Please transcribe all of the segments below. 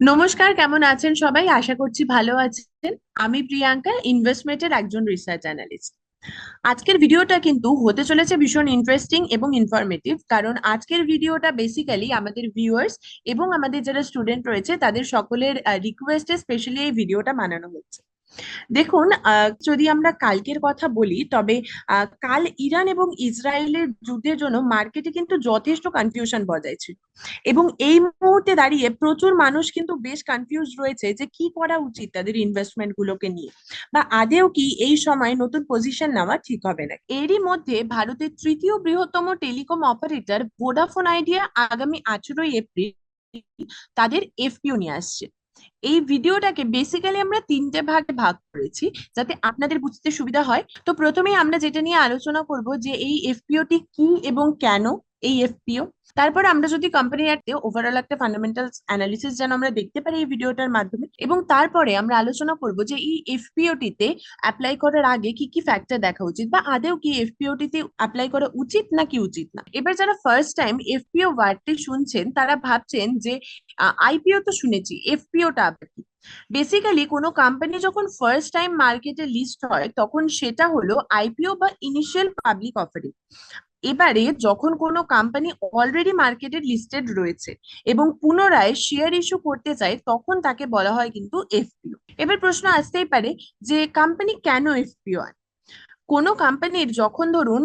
নমস্কার, কেমন আছেন সবাই? আশা করছি ভালো আছেন। আমি প্রিয়াঙ্কা, ইনভেস্টমেন্টের একজন রিসার্চ অ্যানালিস্ট। আজকের ভিডিওটা কিন্তু হতে চলেছে ভীষণ ইন্টারেস্টিং এবং ইনফরমেটিভ, কারণ আজকের ভিডিওটা বেসিক্যালি আমাদের ভিউয়ার্স এবং আমাদের যারা স্টুডেন্ট রয়েছে তাদের সকলের রিকোয়েস্টে স্পেশালি এই ভিডিওটা বানানো হচ্ছে। দেখুন, যদি আমরা কালকের কথা বলি তবে কাল ইরান এবং ইসরায়েলের যুদ্ধের জন্য মার্কেটে কিন্তু যথেষ্ট কনফিউশন বজায় ছিল। এবং এই মুহূর্তে দাঁড়িয়ে প্রচুর মানুষ কিন্তু বেশ কনফিউজ রয়েছে যে কি করা উচিত তাদের ইনভেস্টমেন্ট গুলোকে নিয়ে, বা আদেও কি এই সময় নতুন পজিশন নেওয়া ঠিক হবে না। এরই মধ্যে ভারতের তৃতীয় বৃহত্তম টেলিকম অপারেটর ভোডাফোন আইডিয়া আগামী 18ই এপ্রিল তাদের এফপিও নিয়ে আসছে। এই ভিডিওটাকে বেসিক্যালি আমরা তিনটে ভাগে ভাগ করেছি যাতে আপনাদের বুঝতে সুবিধা হয়। তো প্রথমেই আমরা যেটা নিয়ে আলোচনা করব যে এই এফপিওটি কি এবং কেন এই এফপিও। তারপর আমরা যদি কোম্পানির একটা ওভারঅল একটা ফান্ডামেন্টালস অ্যানালিসিস যেন আমরা দেখতে পারি এই ভিডিওটার মাধ্যমে, এবং তারপরে আমরা আলোচনা করব যে এই এফপিওটিতে অ্যাপ্লাই করার আগে কি কি ফ্যাক্টর দেখা উচিত, বা আদেও কি এফপিওটিতে অ্যাপ্লাই করা উচিত নাকি উচিত না। এবার যারা ফার্স্ট টাইম এফপিও ওয়ার্ডটি শুনছেন তারা ভাবছেন যে আইপিও তো শুনেছি, এফপিওটা আবার কি। বেসিক্যালি কোনো কোম্পানি যখন ফার্স্ট টাইম মার্কেটে লিস্ট হয় তখন সেটা হলো আইপিও বা ইনিশিয়াল পাবলিক অফারিং। এবারে যখন কোনো কোম্পানি অলরেডি মার্কেটে লিস্টেড রয়েছে এবং পুনরায় শেয়ার ইস্যু করতে চায় তখন তাকে বলা হয় কিন্তু এফপিও। এবার প্রশ্ন আসতেই পারে যে কোম্পানি কেন এফপিও? কোনো কোম্পানির যখন ধরুন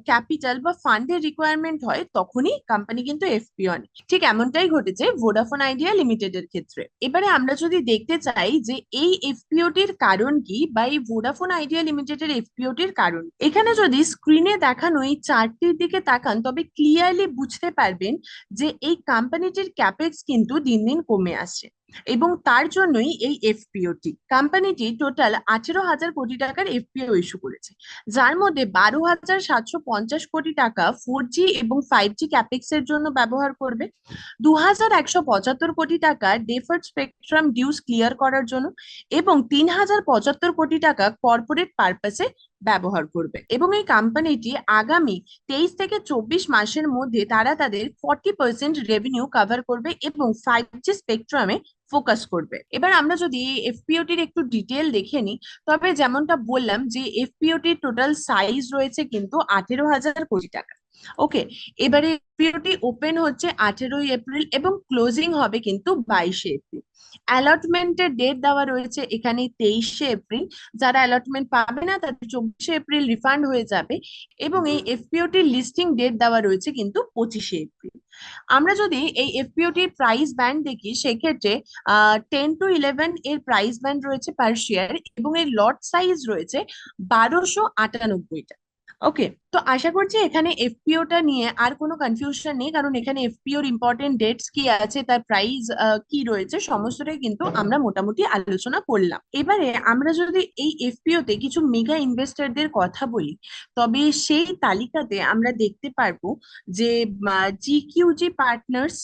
ক্যাপিটাল বা ফান্ডের রিকোয়ারমেন্ট হয় তখনই কোম্পানি কিন্তু এফপিও আনে। ঠিক এমনটাই ঘটেছে ভোডাফোন আইডিয়া লিমিটেডের ক্ষেত্রে। এবারে আমরা যদি দেখতে চাই যে এই এফপিওটির কারণ কি, বা এই ভোডাফোন আইডিয়া লিমিটেডের এফপিওটির কারণ, এখানে যদি স্ক্রিনে দেখানো এই চার্টটির দিকে তাকান তবে ক্লিয়ারলি বুঝতে পারবেন যে এই কোম্পানিটির ক্যাপেক্স কিন্তু দিন দিন কমে আসছে। এবং তার জন্যই এই এফপিওটি, কোম্পানিটি টোটাল 18,000 কোটি টাকার এফপিও ইস্যু করেছে, যার মধ্যে 12,750 কোটি টাকা 4G এবং 5G ক্যাপেক্স এর জন্য ব্যবহার করবে, 2,175 কোটি টাকা ডেফার্ড স্পেকট্রাম ডিউস ক্লিয়ার করার জন্য, এবং 3,075 কোটি টাকা কর্পোরেট পারপাসে ব্যবহার করবে। এবং এই কোম্পানিটি আগামী 23 থেকে 24 মাসের মধ্যে তারা তাদের 40% রেভিনিউ কভার করবে এবং 5G স্পেকট্রামে ফোকাস করবে। এবার আমরা যদি এফপিওটির একটু ডিটেল দেখে নিই তবে যেমনটা বললাম যে এফপিওটির টোটাল সাইজ রয়েছে কিন্তু 18,000 কোটি টাকা। ওকে, এবারে এফপিওটি ওপেন হচ্ছে 18ই এপ্রিল এবং ক্লোজিং হবে কিন্তু 22শে এপ্রিল। অ্যালটমেন্টের ডেট দেওয়া রয়েছে এখানে 23শে এপ্রিল। যারা অ্যালটমেন্ট পাবে না তাদের 24শে এপ্রিল রিফান্ড হয়ে যাবে। এবং এই এফপিওটির লিস্টিং ডেট দেওয়া রয়েছে কিন্তু 25শে এপ্রিল। আমরা যদি এই এফপিওটির প্রাইস ব্যান্ড দেখি সেক্ষেত্রে 10 to 11 এর প্রাইস ব্যান্ড রয়েছে পার শেয়ার, এবং এর লট সাইজ রয়েছে 1298টা। ওকে, তো আশা করছি এখানে এফপিওটা নিয়ে আর কোনো কনফিউশন নেই, কারণ এখানে এফপিওর ইম্পর্টেন্ট ডেটস কি আছে, তার প্রাইস কি রয়েছে, সমস্তটাই কিন্তু আমরা মোটামুটি আলোচনা করলাম। এবারে আমরা যদি এই এফপিও তে কিছু মেগা ইনভেস্টরদের কথা বলি তবে সেই তালিকাতে আমরা দেখতে পারবো যে জিকিউজি পার্টনার্স,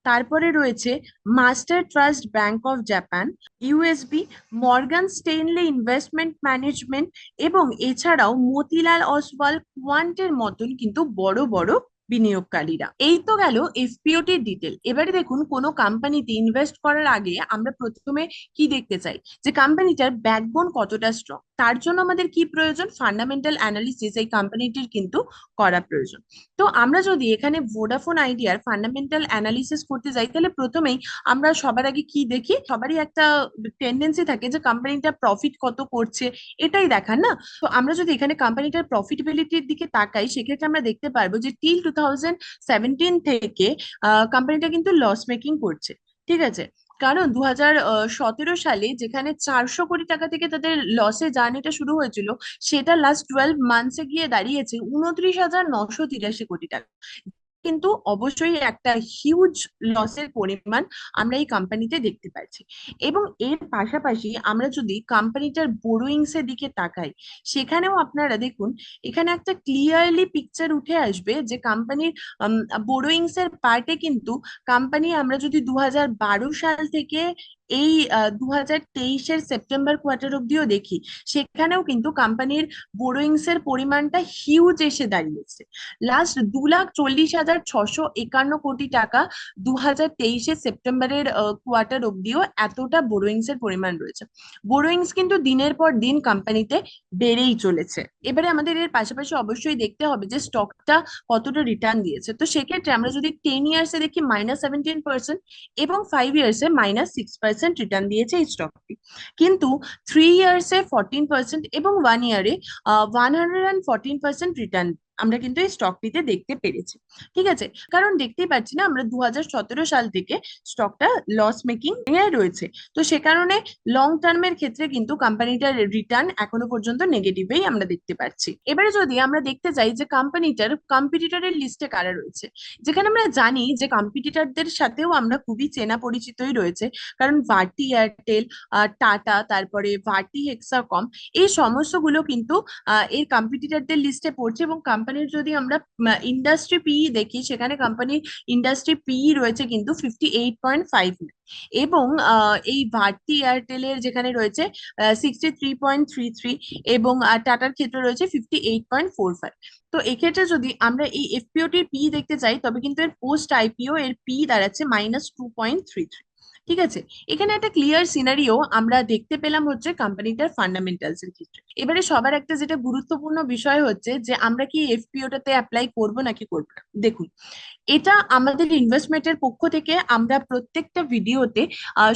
তারপরে রয়েছে master trust bank of Japan, USB, Morgan Stanley investment management, এবং এছাড়াও মতিলাল অসওয়াল কোয়ান্টের মতন কিন্তু বড় বড় বিনিয়োগকারীরা। এই তো গেল এফপিওটির ডিটেল। এবারে দেখুন, কোনো কোম্পানিতে ইনভেস্ট করার আগে আমরা প্রথমে কি দেখতে চাই যে কোম্পানিটার ব্যাকবোন কতটা স্ট্রং। তার জন্য আমাদের কি প্রয়োজন? ফান্ডামেন্টাল অ্যানালিসিস এই কোম্পানিটির কিন্তু করা প্রয়োজন। তো আমরা যদি এখানে ভোডাফোন আইডিয়ার ফান্ডামেন্টাল অ্যানালিসিস করতে যাই তাহলে প্রথমেই আমরা সবার আগে কি দেখি, সবারই একটা টেন্ডেন্সি থাকে যে কোম্পানিটা প্রফিট কত করছে এটাই দেখার না। তো আমরা যদি এখানে কোম্পানিটার প্রফিটেবিলিটির দিকে তাকাই সেক্ষেত্রে আমরা দেখতে পারবো যে টিল 2017 থেকে কোম্পানিটা কিন্তু লস মেকিং করছে। ঠিক আছে, কারণ 2017 সালে যেখানে 400 কোটি টাকা থেকে তাদের লসে জার্নিটা শুরু হয়েছিল সেটা লাস্ট 12 মান্থসে গিয়ে দাঁড়িয়েছে 29,983 কোটি টাকা। কিন্তু অবশ্যই একটা হিউজ লসের পরিমাণ আমরা এই কোম্পানিতে দেখতে পাচ্ছি। এবং এর পাশাপাশি আমরা যদি কোম্পানিটার বোরোয়িংস এর দিকে তাকাই সেখানেও আপনারা দেখুন, এখানে একটা ক্লিয়ারলি পিকচার উঠে আসবে যে কোম্পানির বোরোয়িংস এর পার্টে কিন্তু কোম্পানি, আমরা যদি 2012 সাল থেকে এই 2023-এর সেপ্টেম্বর কোয়ার্টার অব্দিও দেখি, সেখানেও কিন্তু কোম্পানির বোরোয়িংস এর পরিমাণটা হিউজ এসে দাঁড়িয়েছে। লাস্ট 2,40,651 টাকা 2023-এর সেপ্টেম্বরের কোয়ার্টার অব্দিও এতটা বোরোয়িংস এর পরিমাণ রয়েছে। বোরোয়িংস কিন্তু দিনের পর দিন কোম্পানিতে বেড়েই চলেছে। এবারে আমাদের এর পাশাপাশি অবশ্যই দেখতে হবে যে স্টকটা কতটা রিটার্ন দিয়েছে। তো সেক্ষেত্রে আমরা যদি 10 ইয়ার্সে দেখি -17% এবং 5 ইয়ার্সে -6% রিটার্ন দিয়েছে এই স্টকটি। কিন্তু 3 ইয়ার্সে 14% এবং 1 ইয়ারে 114% রিটার্ন আমরা কিন্তু এই স্টকটিতে দেখতে পেরেছি। ঠিক আছে, কারণ দেখতেই পাচ্ছি না, আমরা 2017 সাল থেকে স্টকটা লস মেকিং এ রয়েছে। তো সে কারণে লং টার্মের ক্ষেত্রে কিন্তু কোম্পানিটার রিটার্ন এখনো পর্যন্ত নেগেটিভেই আমরা দেখতে পাচ্ছি। এবারে যদি আমরা দেখতে যাই যে কোম্পানিটার কম্পিটিটরের লিস্টে কারা রয়েছে, যেখানে আমরা জানি যে কম্পিটিটরদের সাথেও আমরা খুবই চেনা পরিচিতই রয়েছে। কারণ ভারতী এয়ারটেল, টাটা, তারপরে ভারতী হেক্সাকম, এই সমস্তগুলো কিন্তু এর কম্পিটিটরদের লিস্টে পড়ছে। এবং কোম্পানির যদি আমরা ইন্ডাস্ট্রি পিই দেখি, সেখানে কোম্পানির ইন্ডাস্ট্রি পিই রয়েছে কিন্তু 58.5, এবং এই ভারতী এয়ারটেলের যেখানে রয়েছে 63.33, এবং টাটার ক্ষেত্রে রয়েছে 58.45। তো এক্ষেত্রে যদি আমরা এই এফপিওটির পি দেখতে চাই, তবে কিন্তু এর পোস্ট আইপিও এর পি দাঁড়াচ্ছে -2.33। ঠিক আছে, এখানে একটা ক্লিয়ার সিনারিও আমরা দেখতে পেলাম হচ্ছে কোম্পানিটার ফান্ডামেন্টালস এর ক্ষেত্রে। এবারে সবার একটা যেটা গুরুত্বপূর্ণ বিষয় হচ্ছে যে আমরা কি এফপিওটাতে অ্যাপ্লাই করব নাকি করবো না। দেখুন, এটা আমাদের ইনভেস্টমেন্টের পক্ষ থেকে আমরা প্রত্যেকটা ভিডিওতে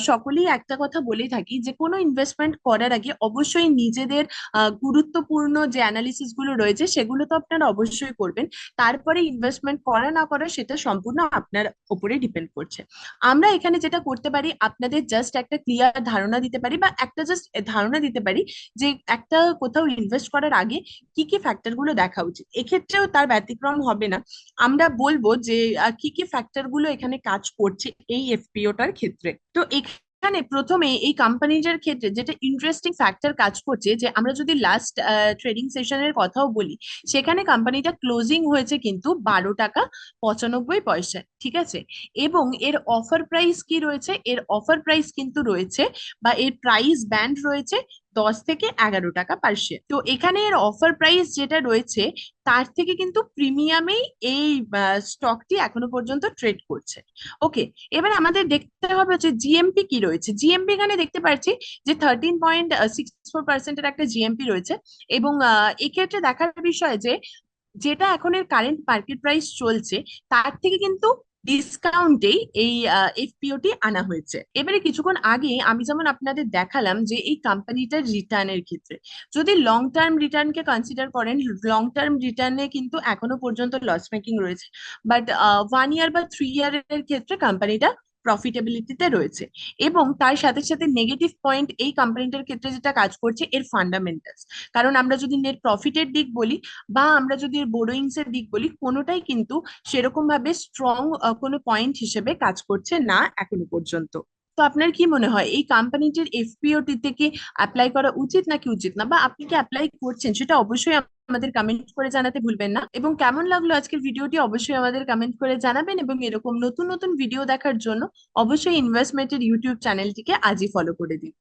সকলেই একটা কথা বলেই থাকি যে কোনো ইনভেস্টমেন্ট করার আগে অবশ্যই নিজেদের গুরুত্বপূর্ণ যে অ্যানালিসিস গুলো রয়েছে সেগুলো তো আপনারা অবশ্যই করবেন। তারপরে ইনভেস্টমেন্ট করা না করা সেটা সম্পূর্ণ আপনার উপরে ডিপেন্ড করছে। আমরা এখানে যেটা করতে পারি, আপনাদের জাস্ট একটা ক্লিয়ার ধারণা দিতে পারি, বা একটা জাস্ট ধারণা দিতে পারি যে একটা কোথাও ইনভেস্ট করার আগে কি কি ফ্যাক্টর গুলো দেখা উচিত। এক্ষেত্রেও তার ব্যতিক্রম হবে না। আমরা বলবো যে কি কি ফ্যাক্টর গুলো এখানে কাজ করছে এই এফপিওটার ক্ষেত্রে। তো এখানে প্রথমে এই কোম্পানিটার ক্ষেত্রে যেটা ইন্টারেস্টিং ফ্যাক্টর কাজ করছে, যে আমরা যদি লাস্ট ট্রেডিং সেশনের কথাও বলি, সেখানে কোম্পানিটা ক্লোজিং হয়েছে কিন্তু 12 টাকা 95 পয়সা। ঠিক আছে, এবং এর অফার প্রাইস কি রয়েছে, এর অফার প্রাইস কিন্তু রয়েছে, বা এর প্রাইস ব্যান্ড রয়েছে 10 থেকে 11 টাকা পার শেয়ার। তো এখানে এর অফার প্রাইস যেটা রয়েছে, তার থেকে কিন্তু প্রিমিয়ামেই এই স্টকটি এখনো পর্যন্ত ট্রেড করছে। ওকে, এবার আমাদের দেখতে হবে যে জিএমপি কি রয়েছে। জিএমপি এখানে দেখতে পাচ্ছি যে 13.64%-এর একটা জিএমপি রয়েছে। এবং এক্ষেত্রে দেখার বিষয় যে যেটা এখন এর কারেন্ট মার্কেট প্রাইস চলছে, তার থেকে কিন্তু ডিসকাউন্টেই এই এফপিওটি আনা হয়েছে। এবারে কিছুক্ষণ আগে আমি যেমন আপনাদের দেখালাম যে এই কোম্পানিটার রিটার্নের ক্ষেত্রে, যদি লং টার্ম রিটার্নকে কনসিডার করেন, লং টার্ম রিটার্নে কিন্তু এখনো পর্যন্ত লস মেকিং রয়েছে। বাট 1 ইয়ার বা 3 ইয়ারের ক্ষেত্রে কোম্পানিটা প্রফিটেবিলিটিতে রয়েছে। এবং তার সাথে সাথে নেগেটিভ পয়েন্ট এই কোম্পানিটার ক্ষেত্রে যেটা কাজ করছে, এর ফান্ডামেন্টালস। কারণ আমরা যদি নেট প্রফিটের দিক বলি, বা আমরা যদি বোরোয়িংস এর দিক বলি, কোনোটাই কিন্তু সেরকম ভাবে স্ট্রং কোনো পয়েন্ট হিসেবে কাজ করছে না এখনো পর্যন্ত। তো আপনার কি মনে হয় এই কোম্পানিটির এফপিওটি থেকে অ্যাপ্লাই করা উচিত নাকি উচিত না, বা আপনি কি অ্যাপ্লাই করছেন, সেটা অবশ্যই আমাদের কমেন্ট করে জানাতে ভুলবেন না। এবং কেমন লাগলো আজকের ভিডিওটি অবশ্যই আমাদের কমেন্ট করে জানাবেন। এবং এরকম নতুন নতুন ভিডিও দেখার জন্য অবশ্যই ইনভেস্টমেন্টের ইউটিউব চ্যানেলটিকে আজই ফলো করে দিন।